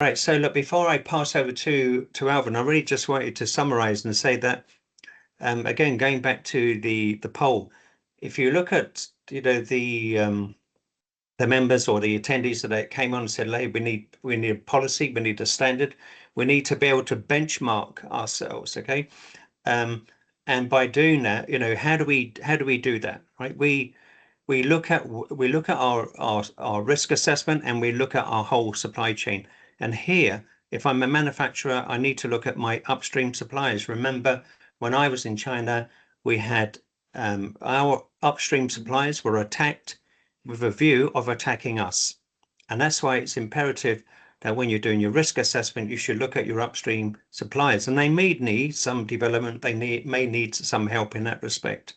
Right, so look, before I pass over to Alvin, I really just wanted to summarize and say that, again, going back to the poll, if you look at, the members or the attendees that came on and said, hey, we need a policy, we need a standard, we need to be able to benchmark ourselves, okay? And by doing that, how do we do that, right? We look at our risk assessment, and we look at our whole supply chain. And here, if I'm a manufacturer, I need to look at my upstream suppliers. Remember, when I was in China, we had our upstream suppliers were attacked with a view of attacking us. And that's why it's imperative that when you're doing your risk assessment, you should look at your upstream suppliers, and they may need some development. They may need some help in that respect.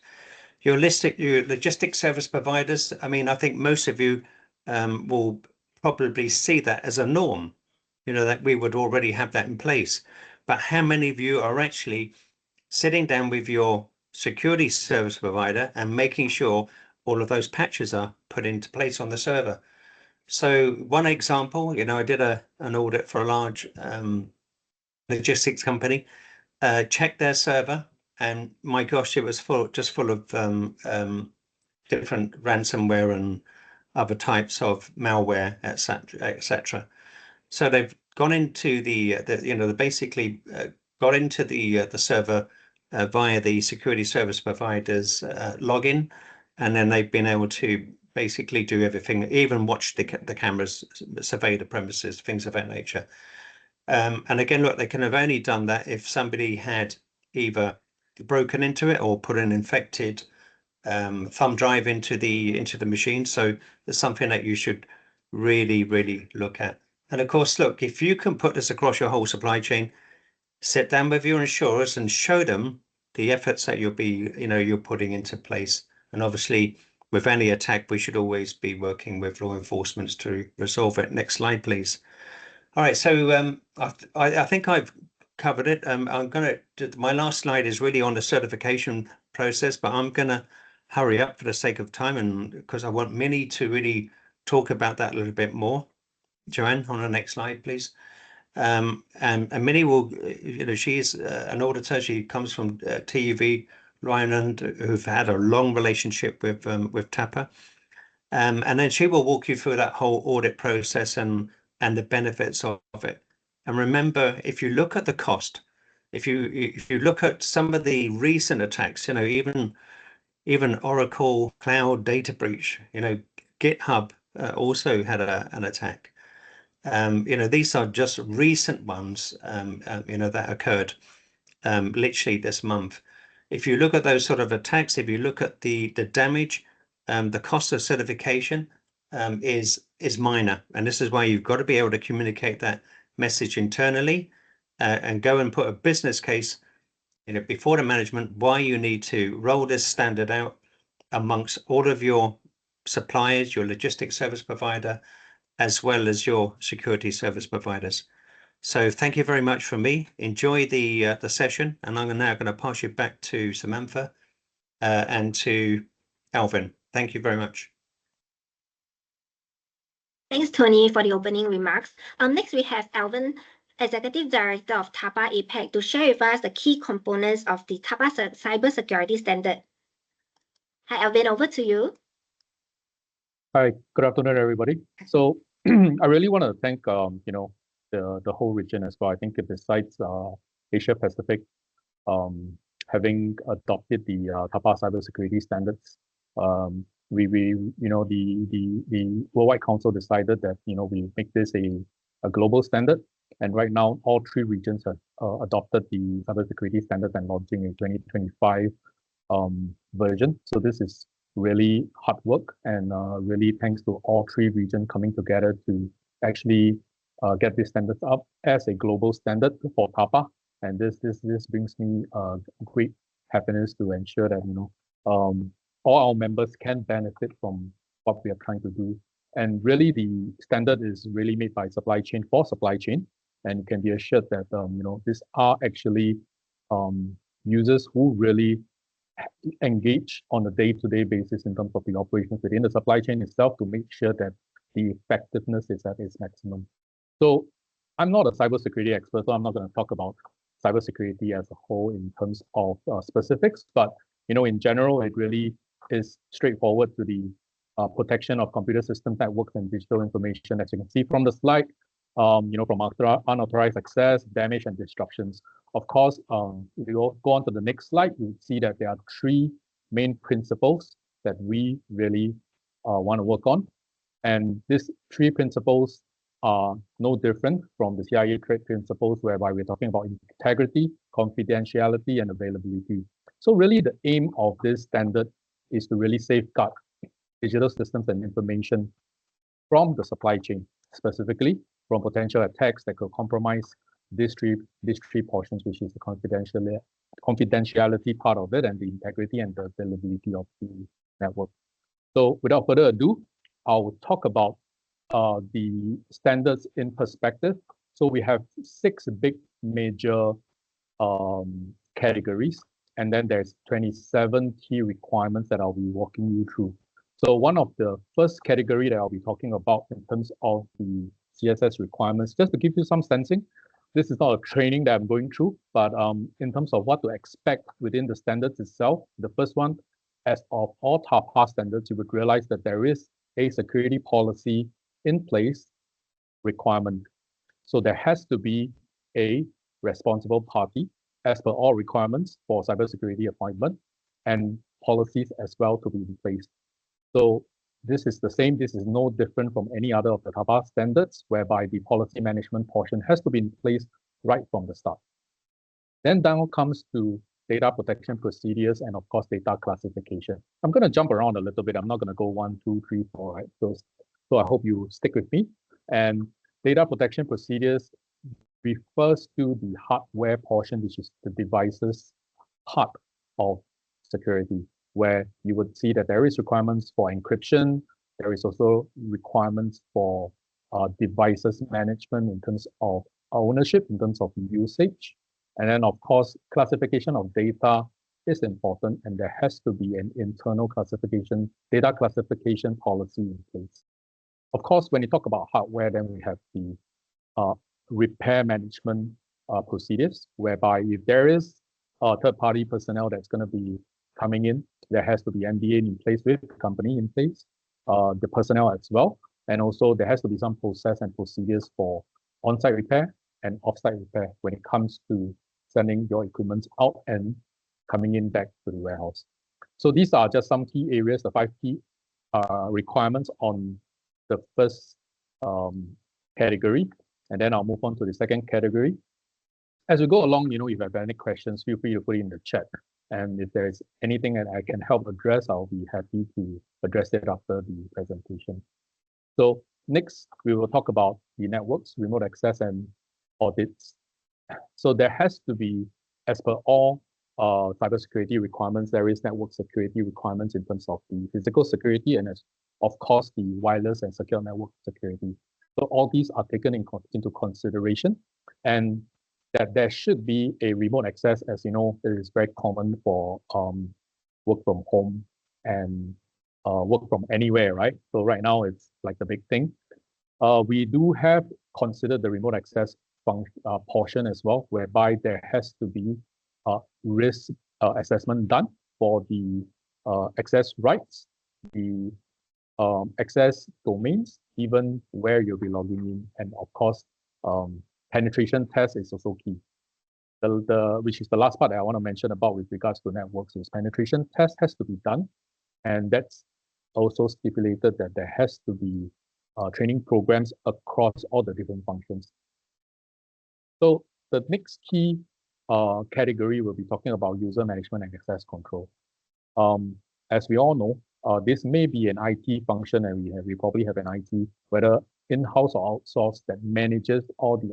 Your logistic service providers, I mean, I think most of you will probably see that as a norm, that we would already have that in place. But how many of you are actually sitting down with your security service provider and making sure all of those patches are put into place on the server? So one example, I did an audit for a large logistics company, checked their server, and my gosh, it was full of different ransomware and other types of malware, etc. So they've gone into they basically got into the server via the security service provider's login, and then they've been able to basically do everything, even watch the cameras, survey the premises, things of that nature. And again, look, they can have only done that if somebody had either broken into it or put an infected thumb drive into the machine. So it's something that you should really, really look at. And of course, look, if you can put this across your whole supply chain, sit down with your insurers and show them the efforts that you're putting into place. And obviously, with any attack, we should always be working with law enforcement to resolve it. Next slide, please. All right, so I think I've covered it. My last slide is really on the certification process, but I'm gonna hurry up for the sake of time, and because I want Minnie to really talk about that a little bit more. Joanne, on the next slide, please. And Minnie will, she's an auditor. She comes from TUV Rhineland, who've had a long relationship with TAPA. And then she will walk you through that whole audit process and the benefits of it. And remember, if you look at the cost, if you look at some of the recent attacks, even Oracle Cloud data breach, GitHub also had an attack. These are just recent ones, that occurred literally this month. If you look at those sort of attacks, if you look at the damage, the cost of certification is minor, and this is why you've got to be able to communicate that message internally and go and put a business case, before the management, why you need to roll this standard out amongst all of your suppliers, your logistics service provider, as well as your security service providers. So thank you very much from me. Enjoy the session, and I'm now going to pass you back to Samantha and to Alvin. Thank you very much. Thanks, Tony, for the opening remarks. Next, we have Alvin, Executive Director of TAPA APAC, to share with us the key components of the TAPA Cyber Security Standard. Hi, Alvin, over to you. Hi, good afternoon, everybody. So I really want to thank the whole region as well. I think besides Asia Pacific having adopted the TAPA Cyber Security Standards, the Worldwide Council decided that we make this a global standard, and right now all three regions have adopted the cybersecurity standards and launching a 2025 version. So this is really hard work, and really thanks to all three regions coming together to actually get these standards up as a global standard for TAPA. And this brings me great happiness to ensure that all our members can benefit from what we are trying to do. And really, the standard is really made by supply chain for supply chain, and you can be assured that these are actually users who really engage on a day-to-day basis in terms of the operations within the supply chain itself to make sure that the effectiveness is at its maximum. So I'm not a cybersecurity expert, so I'm not going to talk about cybersecurity as a whole in terms of specifics, but in general, it really is straightforward to the protection of computer systems, networks, and digital information, as you can see from the slide. From unauthorized access, damage, and disruptions. Of course, if you go on to the next slide, you'll see that there are three main principles that we really want to work on. And these three principles are no different from the CIA trade principles, whereby we're talking about integrity, confidentiality, and availability. So really the aim of this standard is to really safeguard digital systems and information from the supply chain, specifically from potential attacks that could compromise these three portions, which is the confidentiality part of it, and the integrity and the availability of the network. So without further ado, I'll talk about the standards in perspective. So we have 6 big major categories, and then there's 27 key requirements that I'll be walking you through. So one of the first category that I'll be talking about in terms of the CSS requirements, just to give you some sensing, this is not a training that I'm going through, but in terms of what to expect within the standards itself, the first one, as of all TAPA standards, you would realize that there is a security policy in place requirement. So there has to be a responsible party as per all requirements for cybersecurity appointment and policies as well to be in place. So this is the same, this is no different from any other of the TAPA standards, whereby the policy management portion has to be in place right from the start. Then down comes to data protection procedures and of course data classification. I'm going to jump around a little bit. I'm not going to go 1, 2, 3, 4, right? So I hope you stick with me. And data protection procedures refers to the hardware portion, which is the device's part of security, where you would see that there is requirements for encryption. There is also requirements for devices management in terms of ownership, in terms of usage. And then, of course, classification of data is important, and there has to be an internal classification, data classification policy in place. Of course, when you talk about hardware, then we have the repair management procedures, whereby if there is a third-party personnel that's going to be coming in, there has to be NDA in place with the company in place, the personnel as well. And also there has to be some process and procedures for on-site repair and off-site repair when it comes to sending your equipment out and coming in back to the warehouse. So these are just some key areas, the 5 key requirements on the first category. And then I'll move on to the second category. As we go along, if you have any questions, feel free to put it in the chat. And if there's anything that I can help address, I'll be happy to address it after the presentation. So next, we will talk about the networks, remote access, and audits. So there has to be, as per all cybersecurity requirements, there is network security requirements in terms of the physical security and, of course, the wireless and secure network security. So all these are taken into consideration, and that there should be a remote access. As you know, it is very common for work from home and work from anywhere, right? So right now it's like the big thing. We do have considered the remote access portion as well, whereby there has to be risk assessment done for the access rights, the access domains, even where you'll be logging in, and of course, penetration test is also key. Which is the last part that I want to mention about with regards to networks, is penetration test has to be done, and that's also stipulated that there has to be training programs across all the different functions. So the next key category we'll be talking about user management and access control. As we all know, this may be an IT function, and we probably have an IT, whether in-house or outsourced, that manages all the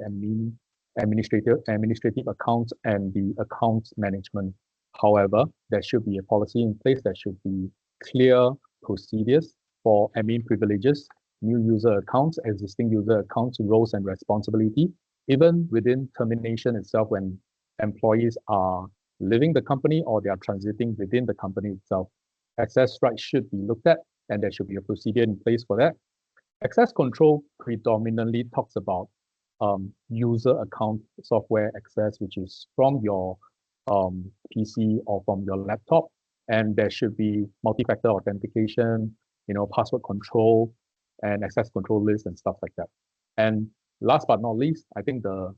administrative accounts and the accounts management. However, there should be a policy in place. There should be clear procedures for admin privileges, new user accounts, existing user accounts, roles and responsibility. Even within termination itself, when employees are leaving the company or they are transiting within the company itself, access rights should be looked at, and there should be a procedure in place for that. Access control predominantly talks about user account software access, which is from your PC or from your laptop, and there should be multi-factor authentication, password control and access control list and stuff like that. And last but not least, I think the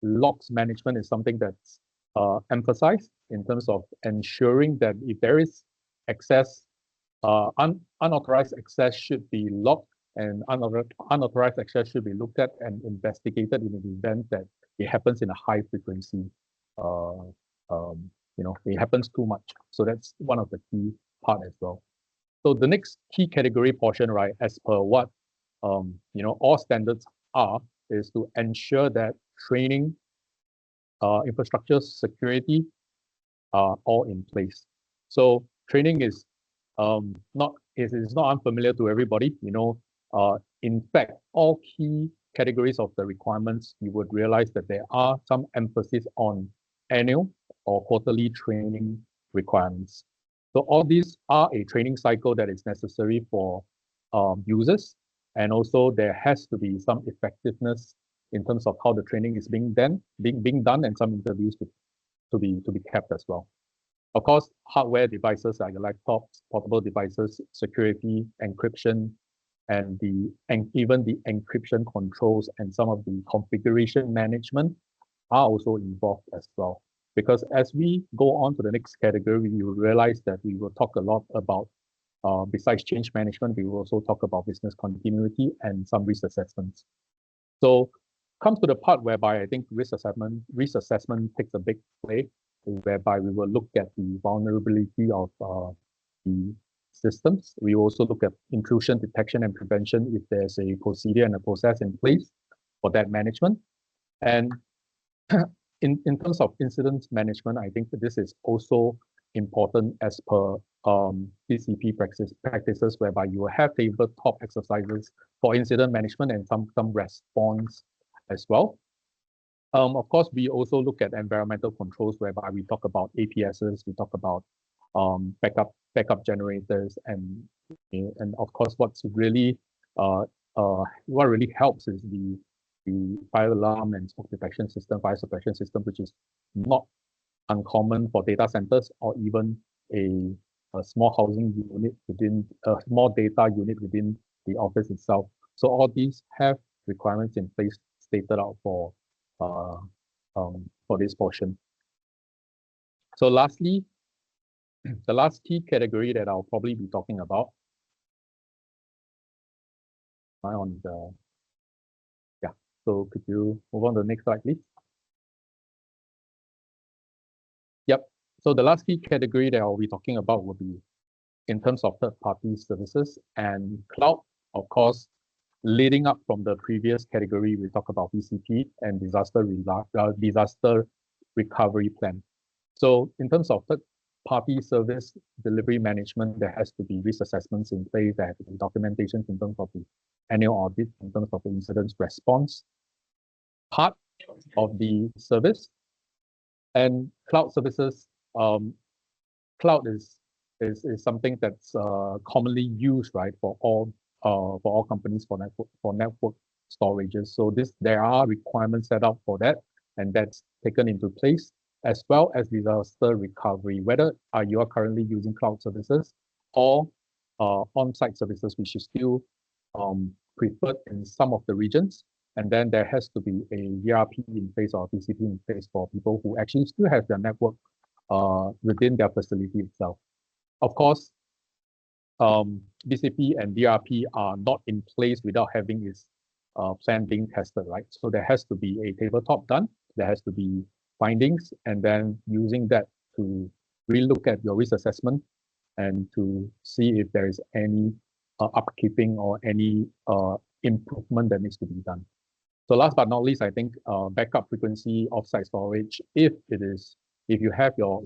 logs management is something that's emphasized in terms of ensuring that if there is access, unauthorized access should be logged, and unauthorized access should be looked at and investigated in the event that it happens in a high frequency. It happens too much. So that's one of the key part as well. So the next key category portion, right, as per what all standards are, is to ensure that training, infrastructure security are all in place. So training is not unfamiliar to everybody. In fact, all key categories of the requirements, you would realize that there are some emphasis on annual or quarterly training requirements. So all these are a training cycle that is necessary for users, and also there has to be some effectiveness in terms of how the training is being done, and some interviews to be kept as well. Of course, hardware devices like your laptops, portable devices, security, encryption, and even the encryption controls and some of the configuration management are also involved as well. Because as we go on to the next category, you will realize that we will talk a lot about, besides change management, we will also talk about business continuity and some risk assessments. So comes to the part whereby I think risk assessment takes a big play, whereby we will look at the vulnerability of the systems. We also look at intrusion detection and prevention if there's a procedure and a process in place for that management. And in terms of incident management, I think that this is also important as per BCP practices, whereby you will have tabletop exercises for incident management and some response as well. Of course, we also look at environmental controls, whereby we talk about APSs, we talk about backup generators, and of course, what really helps is the fire alarm and smoke detection system, fire suppression system, which is not uncommon for data centers or even a small housing unit within a small data unit within the office itself. So all these have requirements in place stated out for this portion. So lastly, the last key category that I'll probably be talking about so could you move on to the next slide, please? Yep. So the last key category that I'll be talking about will be in terms of third-party services and cloud. Of course, leading up from the previous category, we talk about BCP and disaster recovery plan. So in terms of third-party service delivery management, there has to be risk assessments in place, there have to be documentations in terms of the annual audit, in terms of the incident response part of the service. And cloud services, cloud is something that's commonly used, right, for all companies for network storages. So there are requirements set up for that, and that's taken into place, as well as disaster recovery, whether you are currently using cloud services or on-site services, which is still preferred in some of the regions. And then there has to be a ERP in place or TCP in place for people who actually still have their network within their facility itself. Of course, BCP and DRP are not in place without having its plan being tested, right? So there has to be a tabletop done, there has to be findings, and then using that to relook at your risk assessment and to see if there is any upkeeping or any improvement that needs to be done. So last but not least, I think backup frequency offsite storage, if you have your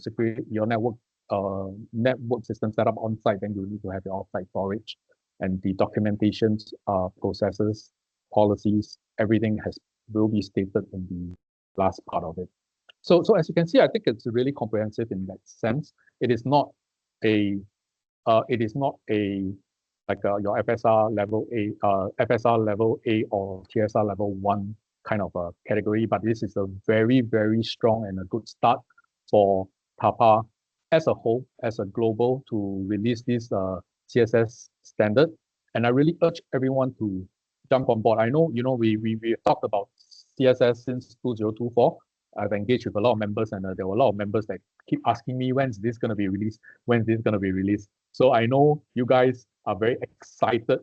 network system set up on site, then you need to have your offsite storage, and the documentations, processes, policies, everything will be stated in the last part of it. So as you can see, I think it's really comprehensive in that sense. It is not your FSR level A or TSR level 1 kind of a category, but this is a very, very strong and a good start for TAPA as a whole, as a global, to release this CSS standard. And I really urge everyone to jump on board. I know, we talked about CSS since 2024. I've engaged with a lot of members, and there were a lot of members that keep asking me, when's this going to be released? When's this going to be released? So I know you guys are very excited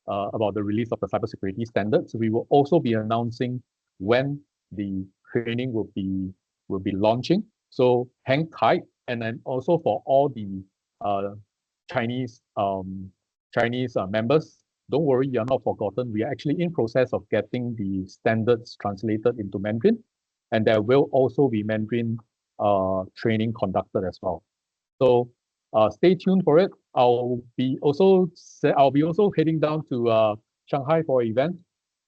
about the release of the cybersecurity standards. We will also be announcing when the training will be launching. So hang tight. And then also for all the Chinese members, don't worry, you're not forgotten. We are actually in process of getting the standards translated into Mandarin, and there will also be Mandarin training conducted as well. So stay tuned for it. I'll be also heading down to Shanghai for an event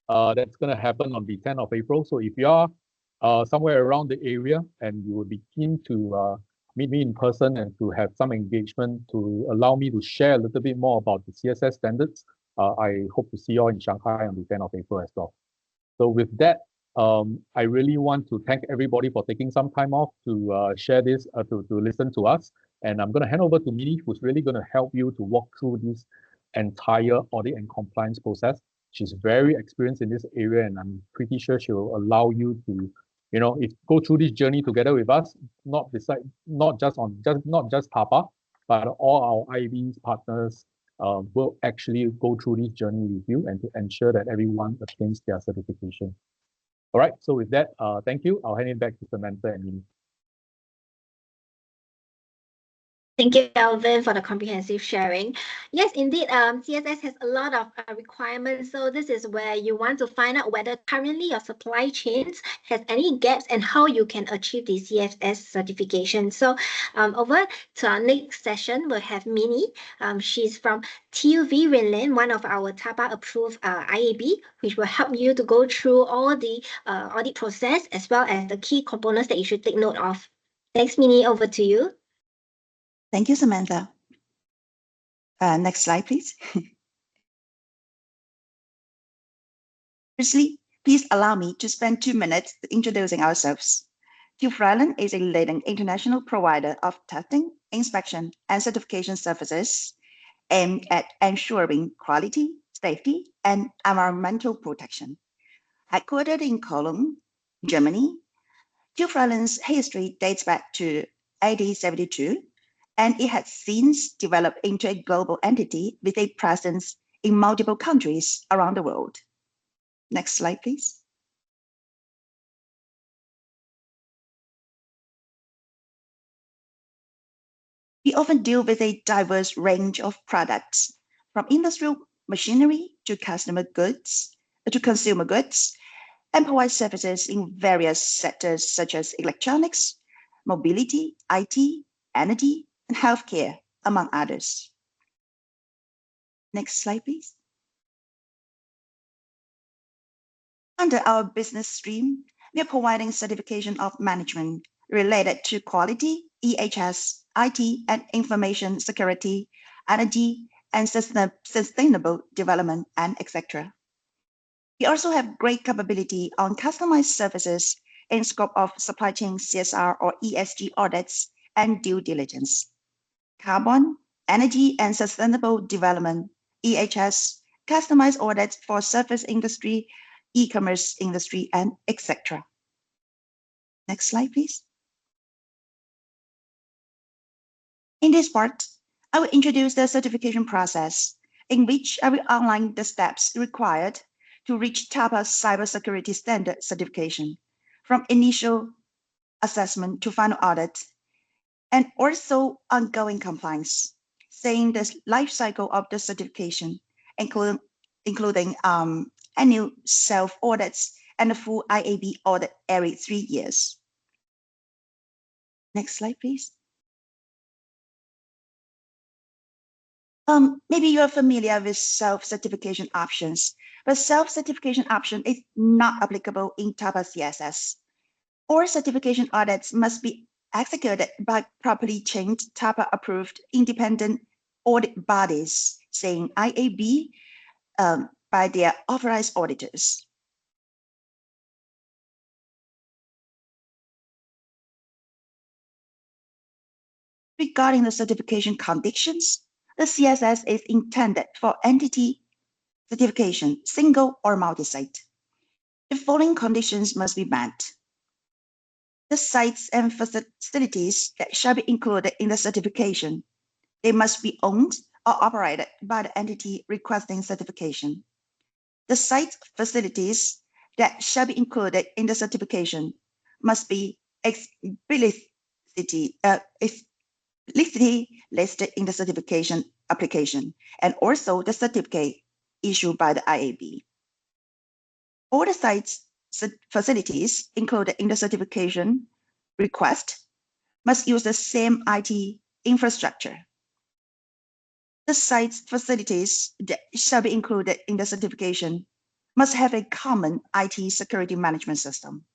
that's going to happen on the 10th of April. So if you are somewhere around the area and you would be keen to meet me in person and to have some engagement to allow me to share a little bit more about the CSS standards, I hope to see you all in Shanghai on the 10th of April as well. So with that, I really want to thank everybody for taking some time off to share this, to listen to us. And I'm going to hand over to Mini, who's really going to help you to walk through this entire audit and compliance process. She's very experienced in this area, and I'm pretty sure she will allow you to, go through this journey together with us, not just TAPA, but all our IBs partners will actually go through this journey with you and to ensure that everyone attains their certification. All right, so with that, thank you. I'll hand it back to Samantha and Mini. Thank you, Alvin, for the comprehensive sharing. Yes, indeed, CSS has a lot of requirements. So this is where you want to find out whether currently your supply chains has any gaps and how you can achieve the CSS certification. So over to our next session, we'll have Mini. She's from TUV Renland, one of our TAPA approved IAB, which will help you to go through all the audit process as well as the key components that you should take note of. Thanks, Mini. Over to you. Thank you, Samantha. Next slide, please. Firstly, please allow me to spend 2 minutes introducing ourselves. TUV Renland is a leading international provider of testing, inspection, and certification services aimed at ensuring quality, safety, and environmental protection. Headquartered in Cologne, Germany, TUV Renland's history dates back to 1872, and it has since developed into a global entity with a presence in multiple countries around the world. Next slide, please. We often deal with a diverse range of products, from industrial machinery to consumer goods, and provide services in various sectors such as electronics, mobility, IT, energy, and healthcare, among others. Next slide, please. Under our business stream, we are providing certification of management related to quality, EHS, IT and information security, energy, and sustainable development, and etc. We also have great capability on customized services in scope of supply chain CSR or ESG audits and due diligence, carbon, energy and sustainable development, EHS, customized audits for service industry, e-commerce industry, and etc. Next slide, please. In this part, I will introduce the certification process, in which I will outline the steps required to reach TAPA Cyber Security Standard certification, from initial assessment to final audit, and also ongoing compliance, saying the life cycle of the certification, including annual self-audits and a full IAB audit every 3 years. Next slide, please. Maybe you are familiar with self-certification options, but self-certification option is not applicable in TAPA CSS. All certification audits must be executed by properly trained TAPA-approved independent audit bodies, saying IAB, by their authorized auditors. Regarding the certification conditions, the CSS is intended for entity certification, single or multi-site. The following conditions must be met. The sites and facilities that shall be included in the certification, they must be owned or operated by the entity requesting certification. The site facilities that shall be included in the certification must be explicitly listed in the certification application and also the certificate issued by the IAB. All the sites facilities included in the certification request must use the same IT infrastructure. The site's facilities that shall be included in the certification must have a common IT security management system.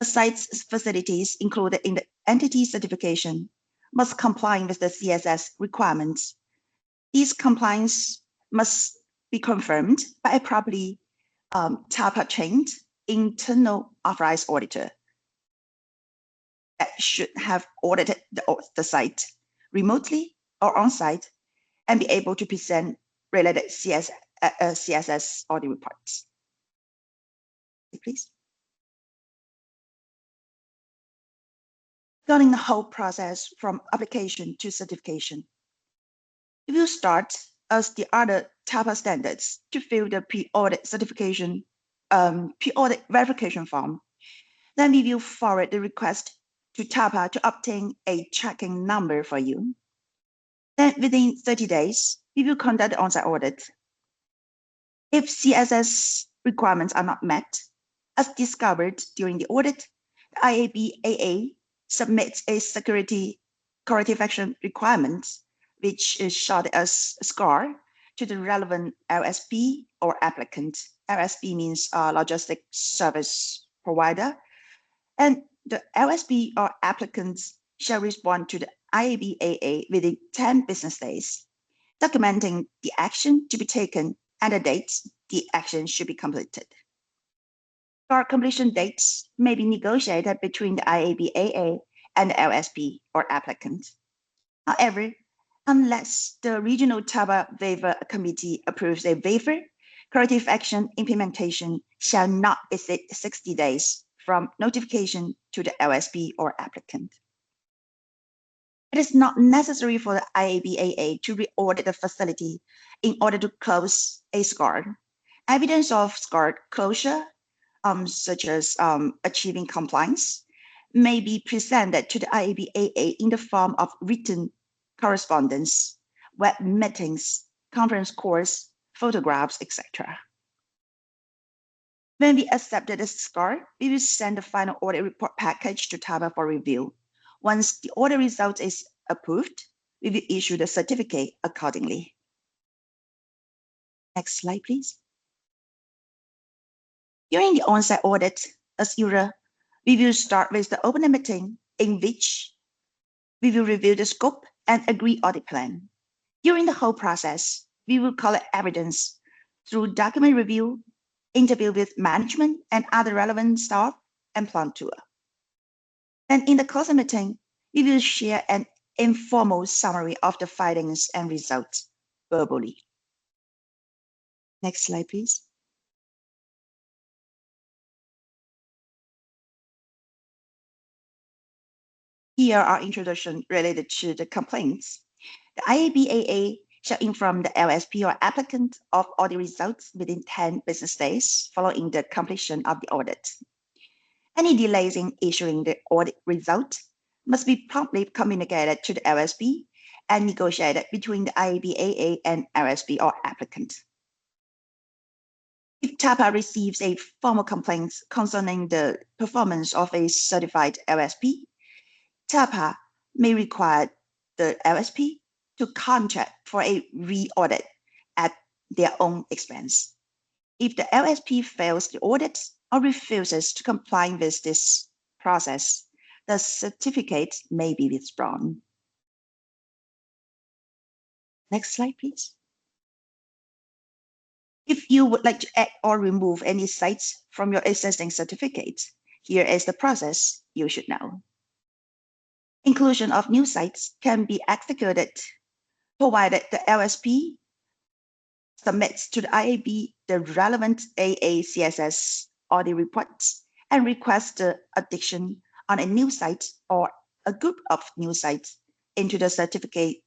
The site's facilities included in the entity certification must comply with the CSS requirements. These compliance must be confirmed by a properly TAPA trained internal authorized auditor that should have audited the site remotely or on-site and be able to present related CSS audit reports. Please. Regarding the whole process from application to certification, we will start as the other TAPA standards to fill the pre-audit certification, pre-audit verification form. Then we will forward the request to TAPA to obtain a tracking number for you. Then within 30 days, we will conduct the on-site audit. If CSS requirements are not met, as discovered during the audit, the IAB AA submits a security corrective action requirement, which is short as SCAR, to the relevant LSP or applicant. LSP means logistic service provider. And the LSP or applicants shall respond to the IAB AA within 10 business days, documenting the action to be taken and the dates the action should be completed. SCAR completion dates may be negotiated between the IAB AA and the LSP or applicant. However, unless the Regional TAPA Waiver Committee approves a waiver, corrective action implementation shall not exceed 60 days from notification to the LSP or applicant. It is not necessary for the IAB AA to re-audit the facility in order to close a SCAR. Evidence of SCAR closure, such as achieving compliance, may be presented to the IAB AA in the form of written correspondence, web meetings, conference calls, photographs, etc. When we accepted the SCAR, we will send the final audit report package to TAPA for review. Once the audit result is approved, we will issue the certificate accordingly. Next slide, please. During the on-site audit, as usual, we will start with the opening meeting in which we will review the scope and agree audit plan. During the whole process, we will collect evidence through document review, interview with management and other relevant staff, and plant tour. And in the closing meeting, we will share an informal summary of the findings and results verbally. Next slide, please. Here are introduction related to the complaints. The IAB AA shall inform the LSP or applicant of audit results within 10 business days following the completion of the audit. Any delays in issuing the audit result must be promptly communicated to the LSP and negotiated between the IAB AA and LSP or applicant. If TAPA receives a formal complaint concerning the performance of a certified LSP, TAPA may require the LSP to contract for a re-audit at their own expense. If the LSP fails the audit or refuses to comply with this process, the certificate may be withdrawn. Next slide, please. If you would like to add or remove any sites from your existing certificate, here is the process you should know. Inclusion of new sites can be executed provided the LSP submits to the IAB the relevant AA CSS audit reports and requests the addition on a new site or a group of new sites into the certification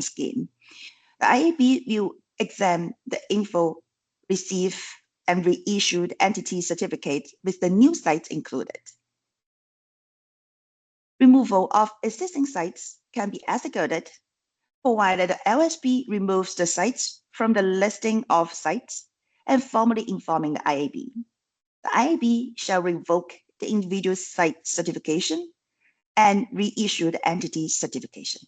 scheme. The IAB will examine the info, receive, and reissued entity certificate with the new sites included. Removal of existing sites can be executed provided the LSP removes the sites from the listing of sites and formally informing the IAB. The IAB shall revoke the individual site certification and reissue the entity certification.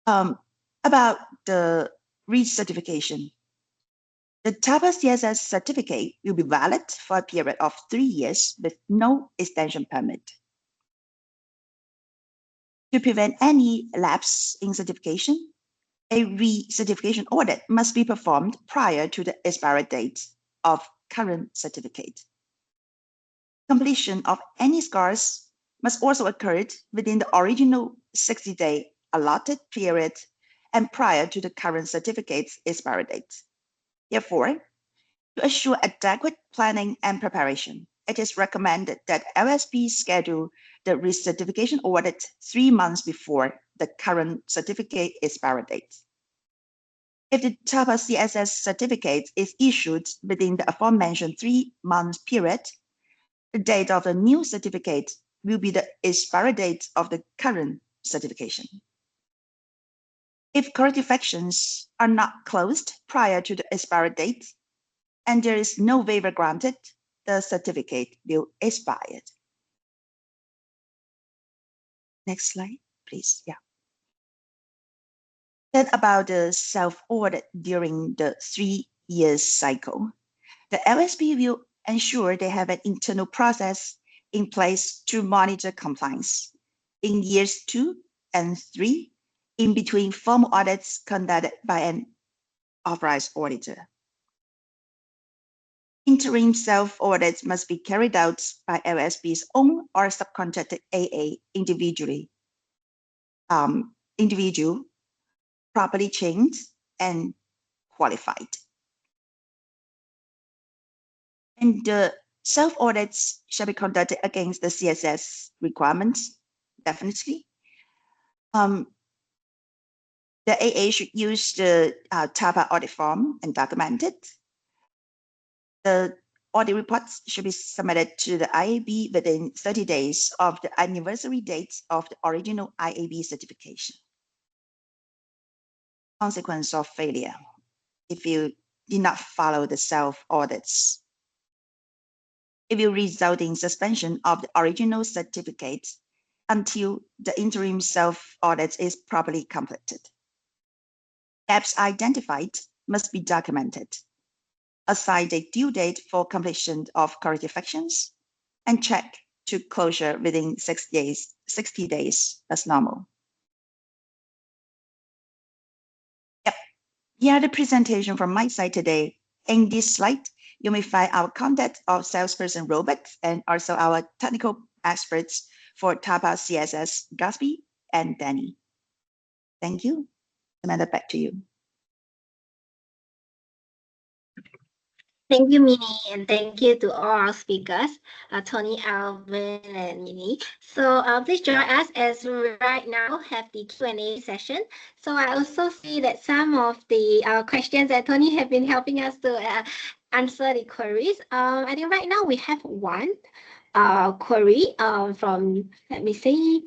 About the recertification. The TAPA CSS certificate will be valid for a period of 3 years with no extension permit. To prevent any lapse in certification, a recertification audit must be performed prior to the expiry date of current certificate. Completion of any scars must also occur within the original 60-day allotted period and prior to the current certificate's expiry date. Therefore, to assure adequate planning and preparation, it is recommended that LSP schedule the recertification audit 3 months before the current certificate expiry date. If the TAPA CSS certificate is issued within the aforementioned 3-month period, the date of the new certificate will be the expiry date of the current certification. If corrective actions are not closed prior to the expiry date, and there is no waiver granted, the certificate will expire. Next slide, please. Yeah. Then about the self-audit during the 3-year cycle. The LSP will ensure they have an internal process in place to monitor compliance. In years 2 and 3, in between formal audits conducted by an authorized auditor. Interim self-audits must be carried out by LSP's own or subcontracted AA individual, properly trained and qualified. And the self-audits shall be conducted against the CSS requirements, definitely. The AA should use the TAPA audit form and document it. The audit reports should be submitted to the IAB within 30 days of the anniversary date of the original IAB certification. Consequence of failure. If you did not follow the self-audits, it will result in suspension of the original certificate until the interim self-audit is properly completed. Gaps identified must be documented. Assign a due date for completion of corrective actions, and check to closure within 60 days as normal. Yep. Here the presentation from my side today. In this slide, you may find our contact of salesperson Robert and also our technical experts for TAPA CSS, Gatsby and Danny. Thank you. Amanda, back to you. Thank you, Minnie, and thank you to all our speakers, Tony, Alvin, and Minnie. So please join us as we right now have the Q&A session. So I also see that some of the questions that Tony have been helping us to answer the queries. I think right now we have one query from, let me see,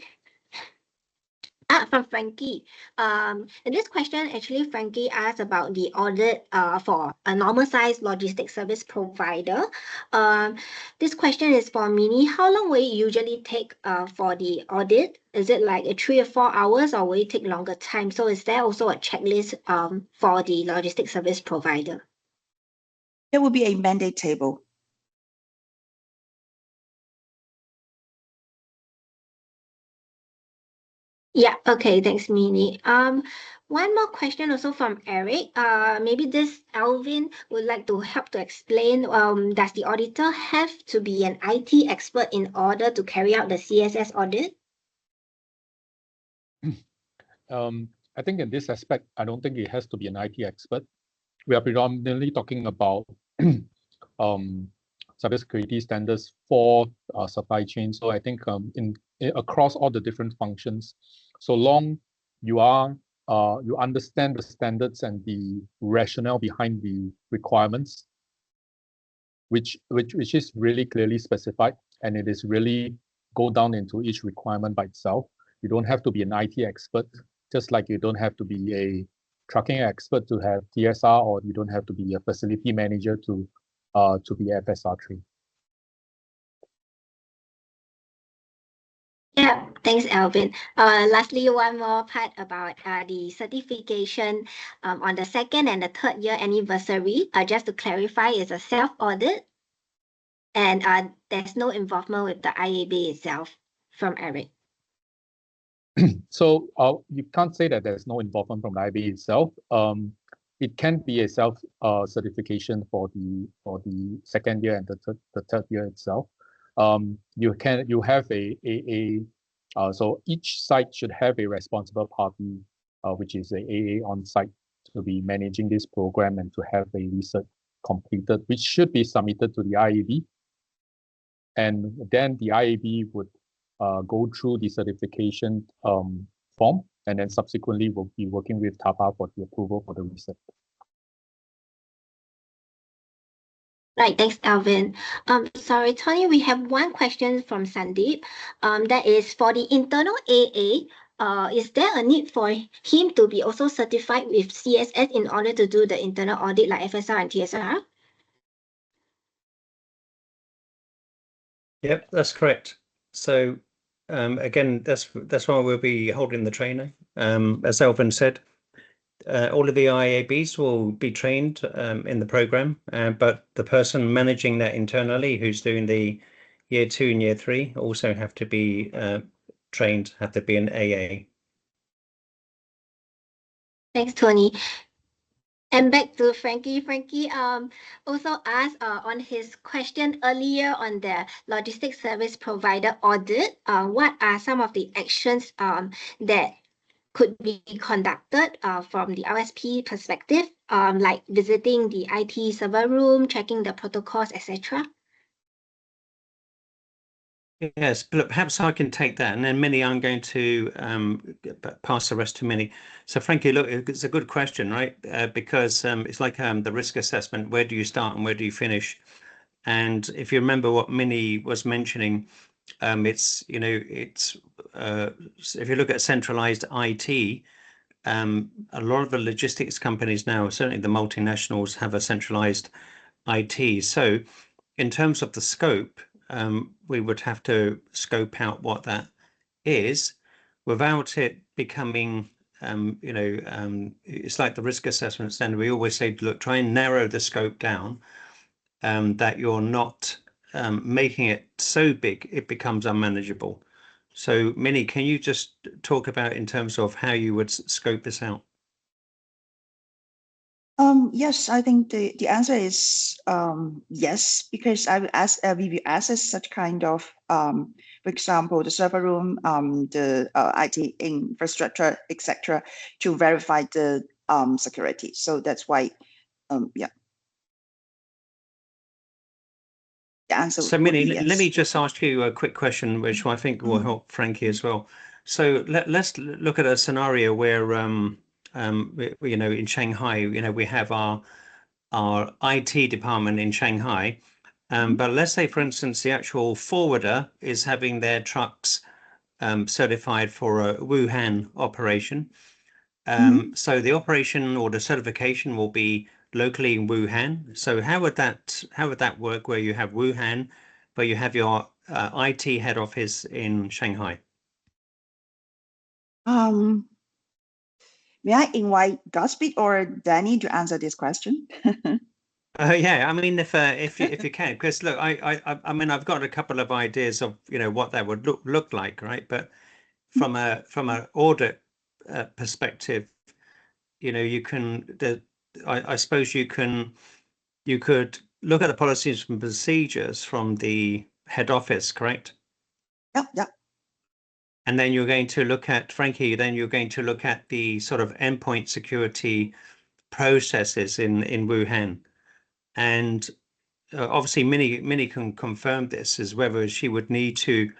from Frankie. And this question, actually, Frankie asked about the audit for a normal size logistics service provider. This question is for Minnie. How long will it usually take for the audit? Is it like 3 or 4 hours, or will it take longer time? So is there also a checklist for the logistics service provider? There will be a mandate table. Yeah, okay, thanks, Minnie. One more question also from Eric. Maybe this Alvin would like to help to explain, does the auditor have to be an IT expert in order to carry out the CSS audit? I think in this aspect, I don't think it has to be an IT expert. We are predominantly talking about cybersecurity standards for supply chain. So I think across all the different functions, so long you understand the standards and the rationale behind the requirements, which is really clearly specified, and it is really go down into each requirement by itself. You don't have to be an IT expert, just like you don't have to be a trucking expert to have TSR, or you don't have to be a facility manager to be FSR3. Yeah, thanks, Alvin. Lastly, one more part about the certification on the 2nd and the 3rd year anniversary. Just to clarify, it's a self-audit, and there's no involvement with the IAB itself from Eric. So you can't say that there's no involvement from the IAB itself. It can be a self certification for the 2nd year and the 3rd year itself. You have so each site should have a responsible party, which is a AA on site, to be managing this program and to have a research completed, which should be submitted to the IAB. And then the IAB would go through the certification form, and then subsequently we'll be working with TAPA for the approval for the research. Right, thanks, Alvin. Sorry, Tony, we have one question from Sandeep. That is for the internal AA. Is there a need for him to be also certified with CSS in order to do the internal audit like FSR and TSR? Yep, that's correct. So again, that's why we'll be holding the training. As Alvin said, all of the IABs will be trained in the program, but the person managing that internally, who's doing the year 2 and year 3, also have to be trained, have to be an AA. Thanks, Tony. And back to Frankie. Frankie also asked on his question earlier on the logistics service provider audit, what are some of the actions that could be conducted from the OSP perspective, like visiting the IT server room, checking the protocols, etc.? Yes, but perhaps I can take that, and then Minnie, I'm going to pass the rest to Minnie. So Frankie, look, it's a good question, right? Because it's like the risk assessment. Where do you start and where do you finish? And if you remember what Minnie was mentioning, it's if you look at centralized IT, a lot of the logistics companies now, certainly the multinationals, have a centralized IT. So in terms of the scope, we would have to scope out what that is without it becoming, it's like the risk assessment standard. We always say, look, try and narrow the scope down, that you're not making it so big it becomes unmanageable. So Minnie, can you just talk about in terms of how you would scope this out? Yes, I think the answer is yes, because we will access such kind of, for example, the server room, the IT infrastructure, etc., to verify the security. So that's why, yeah. The answer So would Minnie, be yes. let me just ask you a quick question, which I think will help Frankie as well. So let's look at a scenario where, in Shanghai, we have our IT department in Shanghai, but let's say, for instance, the actual forwarder is having their trucks certified for a Wuhan operation. So the operation or the certification will be locally in Wuhan. So how would that work where you have Wuhan, but you have your IT head office in Shanghai? May I invite Godspeed or Danny to answer this question? Yeah, I mean, if you can, because look, I mean, I've got a couple of ideas of what that would look like, right? But from an audit perspective, you know, you can, I suppose you could look at the policies and procedures from the head office, correct? Yeah. And then you're going to look at, Frankie, then you're going to look at the sort of endpoint security processes in Wuhan. And obviously Minnie can confirm this, is whether she would need to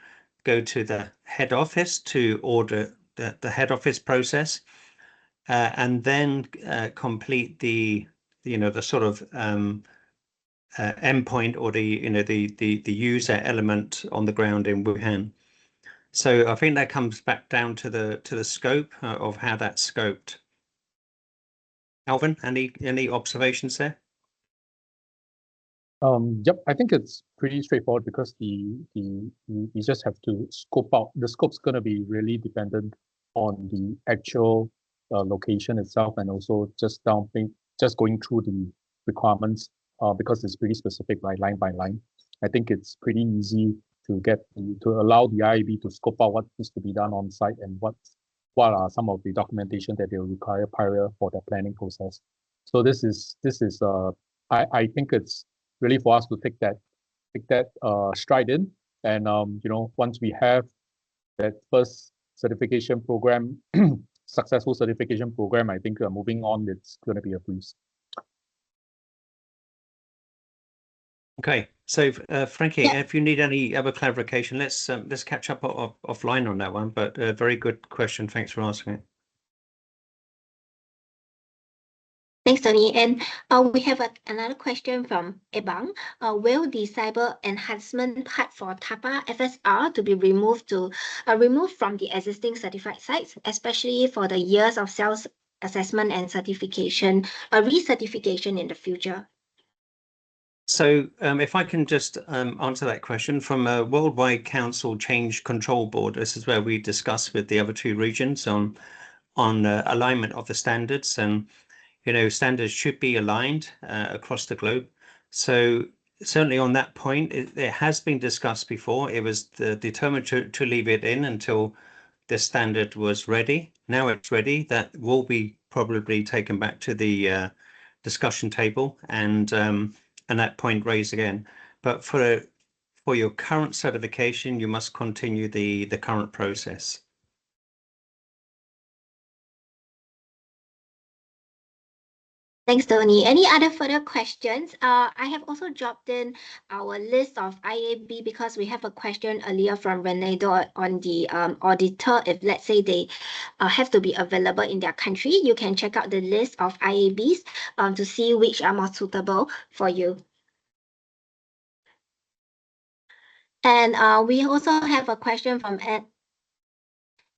go to the head office to order the head office process, and then complete the, you know, the sort of endpoint, or the, you know, the user element on the ground in Wuhan. So I think that comes back down to the scope of how that's scoped. Alvin, any observations there? Yep, I think it's pretty straightforward, because you just have to scope out. The scope's going to be really dependent on the actual location itself, and also just going through the requirements, because it's pretty specific, right, line by line. I think it's pretty easy to allow the IAB to scope out what needs to be done on site, and what are some of the documentation that they will require prior for the planning process. So this is I think it's really for us to take that stride in, and you know, once we have that first certification program, successful certification program, I think moving on, it's going to be a breeze. Okay, so Frankie, Yeah. if you need any other clarification, let's catch up offline on that one. But very good question. Thanks for asking it. Thanks, Tony. And we have another question from Ebang. Will the cyber enhancement part for TAPA FSR to be removed from the existing certified sites, especially for the years of self-assessment and certification, recertification in the future? So if I can just answer that question from a Worldwide Council Change Control Board, this is where we discuss with the other two regions on alignment of the standards, and you know, standards should be aligned across the globe. So certainly on that point, it has been discussed before. It was determined to leave it in until the standard was ready. Now it's ready. That will be probably taken back to the discussion table, and that point raised again. But for your current certification, you must continue the current process. Thanks, Tony. Any other further questions? I have also dropped in our list of IAB, because we have a question earlier from Renato on the auditor. If let's say they have to be available in their country, you can check out the list of IABs to see which are more suitable for you. And we also have a question from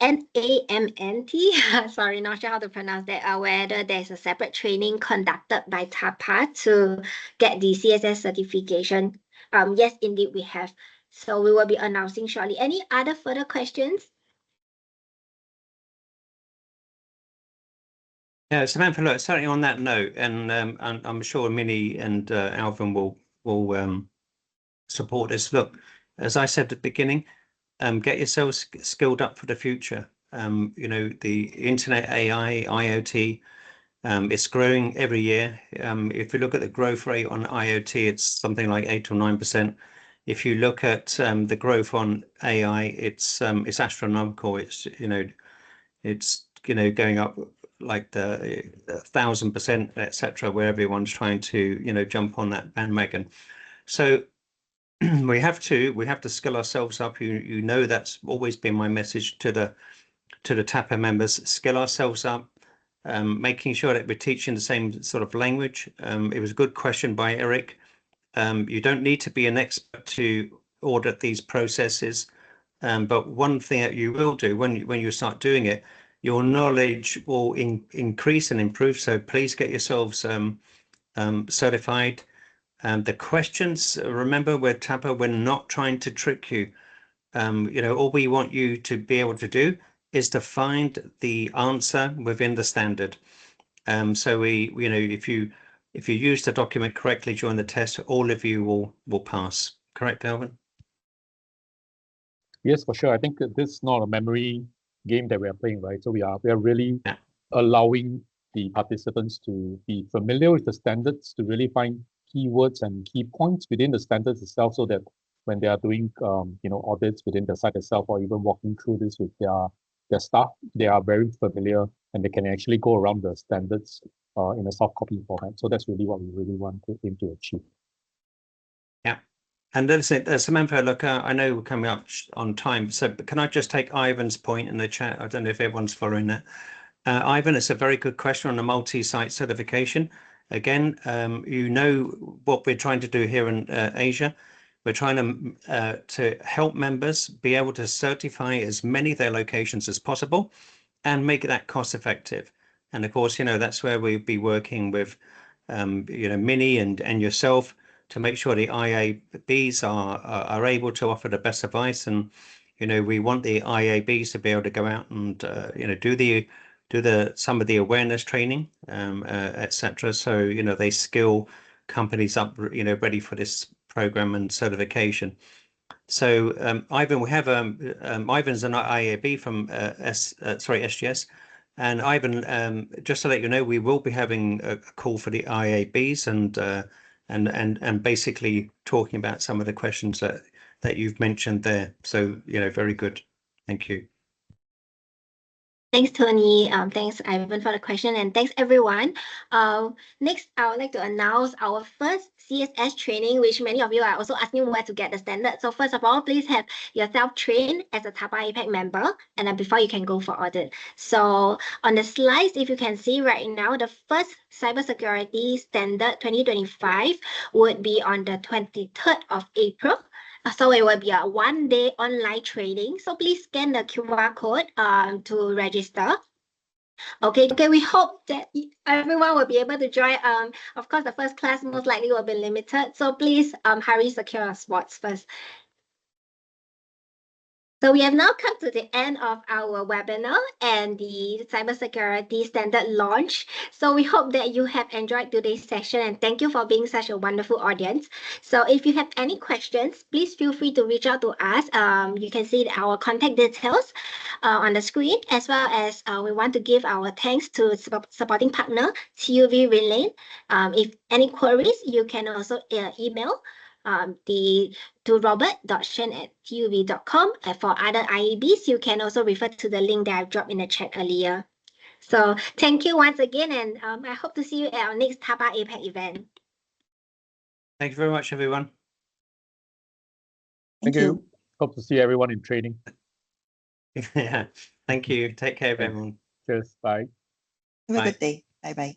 NAMNT, sorry, not sure how to pronounce that, whether there's a separate training conducted by TAPA to get the CSS certification. Yes, indeed, we have. So we will be announcing shortly. Any other further questions? Yeah, Samantha, look, certainly on that note, and I'm sure Minnie and Alvin will support this. Look, as I said at the beginning, get yourselves skilled up for the future. You know, the internet, AI, IoT, it's growing every year. If you look at the growth rate on IoT, it's something like 8 or 9%. If you look at the growth on AI, it's astronomical. It's going up like the 1,000%, etc., where everyone's trying to jump on that bandwagon. So we have to skill ourselves up. You know, that's always been my message to the TAPA members: skill ourselves up, making sure that we're teaching the same sort of language. It was a good question by Eric. You don't need to be an expert to audit these processes, but one thing that you will do when you start doing it, your knowledge will increase and improve. So please get yourselves certified. The questions, remember, we're TAPA, we're not trying to trick you. All we want you to be able to do is to find the answer within the standard. So if you use the document correctly during the test, all of you will pass. Correct, Alvin? Yes, for sure. I think this is not a memory game that we are playing, right? So we are really Yeah. allowing the participants to be familiar with the standards, to really find keywords and key points within the standards itself, so that when they are doing audits within the site itself, or even walking through this with their staff, they are very familiar and they can actually go around the standards in a soft copy format. So that's really what we really want to aim to achieve. Yeah. And listen, Samantha, look, I know we're coming up on time, so can I just take Ivan's point in the chat? I don't know if everyone's following that. Ivan, it's a very good question on the multi-site certification. Again, you know what we're trying to do here in Asia. We're trying to help members be able to certify as many of their locations as possible and make that cost effective. And of course, that's where we'll be working with, Minnie and yourself to make sure the IABs are able to offer the best advice. And, we want the IABs to be able to go out and, do some of the awareness training, etc. So, they skill companies up, ready for this program and certification. So Ivan, we have Ivan's an IAB from SGS, and Ivan, just to let you know, we will be having a call for the IABs and basically talking about some of the questions that you've mentioned there. So very good. Thank you. Thanks, Tony. Thanks, Ivan, for the question, and thanks, everyone. Next, I would like to announce our first CSS training, which many of you are also asking where to get the standard. So first of all, please have yourself trained as a TAPA APAC member, and then before you can go for audit. So on the slides, if you can see right now, the first cybersecurity standard 2025 would be on the 23rd of April. So it will be a one-day online training. So please scan the QR code to register. Okay, we hope that everyone will be able to join. Of course, the first class most likely will be limited. So please hurry secure your spots first. So we have now come to the end of our webinar and the cybersecurity standard launch. So we hope that you have enjoyed today's session, and thank you for being such a wonderful audience. So if you have any questions, please feel free to reach out to us. You can see our contact details on the screen, as well as we want to give our thanks to supporting partner TUV Relane. If any queries, you can also email to robert.shen@tuv.com. And for other IABs, you can also refer to the link that I've dropped in the chat earlier. So thank you once again, and I hope to see you at our next TAPA APAC event. Thank you very much, everyone. Thank you. Hope to see everyone in training. Yeah, thank you. Take care of everyone. Cheers. Bye. Have a Bye. good day. Bye-bye.